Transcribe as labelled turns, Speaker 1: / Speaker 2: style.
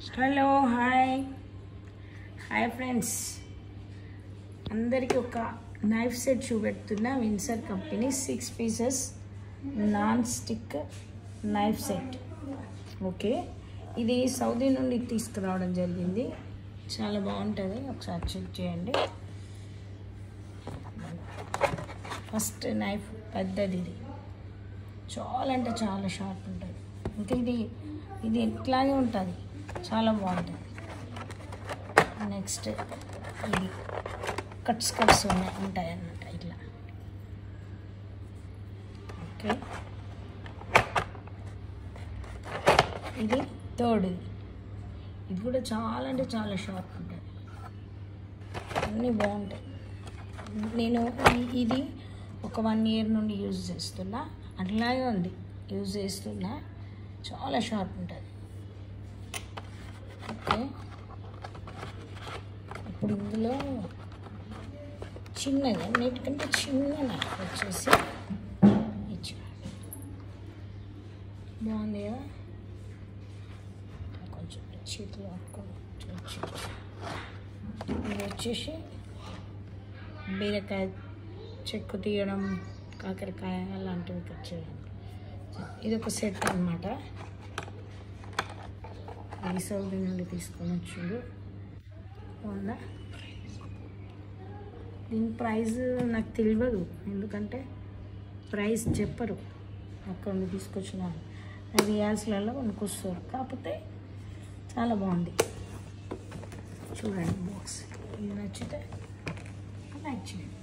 Speaker 1: Hello hi friends, అందరికీ ఒక knife set చూపెడుతున్నా. విన్సర్ company 6 pieces non stick knife set. Okay, ఇది సౌదీ నుండి తీసుకురావడం జరిగింది. చాలా బాగుంటుంది, ఒకసారి చెక్ చేయండి. ఫస్ట్ నైఫ్ పెద్దది, ఇది చాలా అంటే చాలా షార్ప్ ఉంటుంది. ఇంకా ఇది ఇట్లాగే ఉంటుంది, చాలా బాగుంటుంది. నెక్స్ట్ ఇది కట్స్ ఉంటాయి అన్నమాట ఇట్లా. ఓకే, ఇది థర్డ్. ఇది కూడా చాలా అంటే చాలా షార్ప్ ఉంటుంది, అన్నీ బాగుంటాయి. నేను ఇది ఒక 1 year నుండి యూజ్ చేస్తున్నా, అట్లాగే ఉంది, యూజ్ చేస్తున్నా. చాలా షార్ప్ ఉంటుంది. ఓకే, ఇప్పుడు ఇందులో చిన్నగా అన్నిటికంటే చిన్న నైఫ్ వచ్చేసి ఇచ్చాడు. బాగుంది కదా, కొంచెం చేతిలో పట్టుకొని ఇది వచ్చేసి బీరకాయ చెక్కు తీయడం, కాకరకాయ అలాంటివి కట్ చేయడం. ఇది ఒక సెట్ అన్నమాట. ఈ సౌదీ నుండి తీసుకొని వచ్చిండు. బాగుందా? దీని ప్రైస్ నాకు తెలియదు, ఎందుకంటే ప్రైస్ చెప్పరు. అక్కడ నుండి తీసుకొచ్చినాను, రియాల్స్లలో కొనుక్కొస్తారు. కాకపోతే చాలా బాగుంది. చూడండి బాక్స్, ఇది నచ్చితే లైక్ చేయండి.